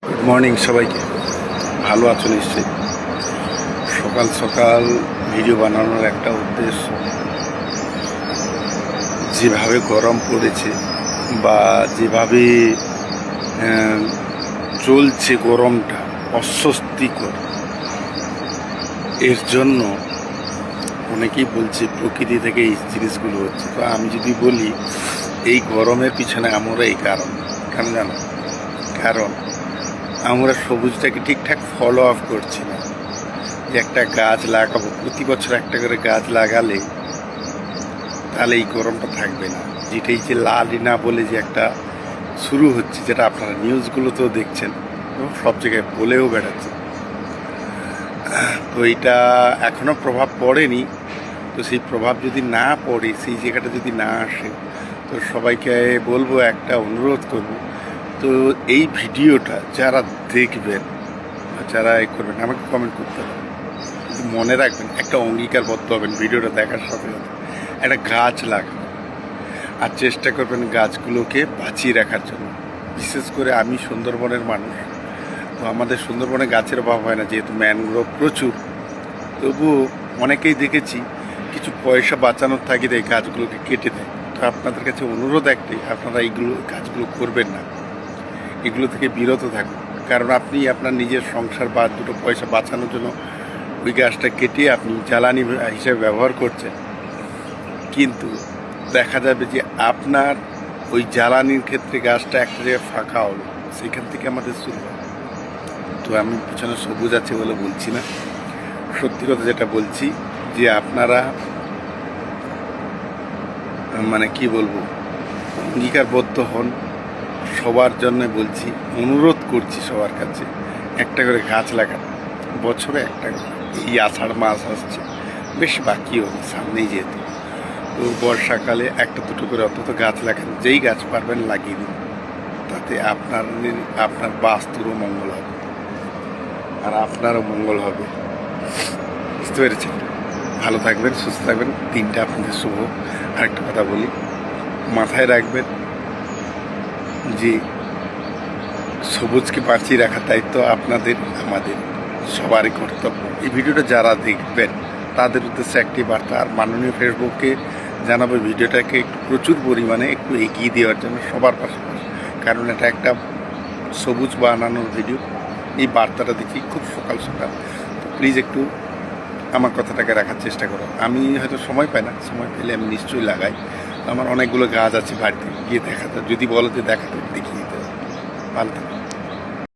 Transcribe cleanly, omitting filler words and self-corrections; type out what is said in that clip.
Good morning সবাইকে। ভালো আছো নিশ্চয়ই। সকাল সকাল ভিডিও বানানোর একটা উদ্দেশ্য, যেভাবে গরম পড়েছে বা যেভাবে চলছে গরমটা অস্বস্তিকর, এর জন্য অনেকেই বলছে প্রকৃতি থেকে এই জিনিসগুলো হচ্ছে। তো আমি যদি বলি এই গরমের পিছনে আমরা এই কারণ কেন জানো? কারণ আমরা সবুজটাকে ঠিকঠাক ফলো আপ করছি না। যে একটা গাছ লাগাবো, প্রতি বছর একটা করে গাছ লাগালে তাহলে এই গরমটা থাকবে না। যেটা এই যে লালিনা বলে যে একটা শুরু হচ্ছে, যেটা আপনারা নিউজগুলোতেও দেখছেন এবং সব জায়গায় বলেও বেড়াচ্ছে, তো এইটা এখনও প্রভাব পড়েনি। তো সেই প্রভাব যদি না পড়ে, সেই জায়গাটা যদি না আসে, তো সবাইকে বলবো, একটা অনুরোধ করব, তো এই ভিডিওটা যারা দেখবেন বা যারা করবেন আমাকে কমেন্ট করতে হবে। কিন্তু মনে রাখবেন, একটা অঙ্গীকারবদ্ধ হবেন ভিডিওটা দেখার সাথে সাথে একটা গাছ লাগাবেন, আর চেষ্টা করবেন গাছগুলোকে বাঁচিয়ে রাখার জন্য। বিশেষ করে আমি সুন্দরবনের মানুষ, তো আমাদের সুন্দরবনে গাছের অভাব হয় না, যেহেতু ম্যানগ্রোভ প্রচুর। তবুও অনেকেই দেখেছি কিছু পয়সা বাঁচানোর তাগিদে এই গাছগুলোকে কেটে দেয়। তো আপনাদের কাছে অনুরোধ একটাই, আপনারা এইগুলো গাছগুলো করবেন না, এগুলো থেকে বিরত থাকুন। কারণ আপনি আপনার নিজের সংসার বা দুটো পয়সা বাঁচানোর জন্য ওই গাছটা কেটে আপনি জ্বালানি হিসেবে ব্যবহার করছেন, কিন্তু দেখা যাবে যে আপনার ওই জ্বালানির ক্ষেত্রে গাছটা একটা জায়গায় ফাঁকা হলো, সেখান থেকে আমাদের শুরু হয়। তো আমি পিছনে সবুজ আছে বলে বলছি না, সত্যি কথা যেটা বলছি, যে আপনারা মানে কি বলবো, অঙ্গীকারবদ্ধ হন। সবার জন্য বলছি, অনুরোধ করছি সবার কাছে, একটা করে গাছ লাগান, বছরে একটা করে। এই আষাঢ় মাস আসছে, বেশ বাকি হবে সামনেই, যেহেতু তো বর্ষাকালে একটা দুটো করে অন্তত গাছ লাগান, যেই গাছ পারবেন লাগিয়ে দিন। তাতে আপনার বাস্তুরও মঙ্গল হবে আর আপনারও মঙ্গল হবে। বুঝতে পেরেছেন? ভালো থাকবেন, সুস্থ থাকবেন, দিনটা আপনাদের শুভ। আরেকটা কথা বলি, মাথায় রাখবেন যে সবুজকে বাঁচিয়ে রাখার দায়িত্ব আপনাদের, আমাদের সবারই কর্তব্য। এই ভিডিওটা যারা দেখবেন তাদের উদ্দেশ্যে একটি বার্তা, আর মাননীয় ফেসবুককে জানাবো ভিডিওটাকে একটু প্রচুর পরিমাণে একটু এগিয়ে দেওয়ার জন্য সবার পাশাপাশি। কারণ এটা একটা সবুজ বানানোর ভিডিও, এই বার্তাটা দেখি খুব সকাল সকাল। তো প্লিজ একটু আমার কথাটাকে রাখার চেষ্টা করো। আমি হয়তো সময় পাই না, সময় পেলে আমি নিশ্চয়ই লাগাই। আমার অনেকগুলো গাছ আছে বাড়িতে, গিয়ে দেখাতে, যদি বলো যে দেখাতে, দেখিয়ে দিতে। ভালো থাকবে।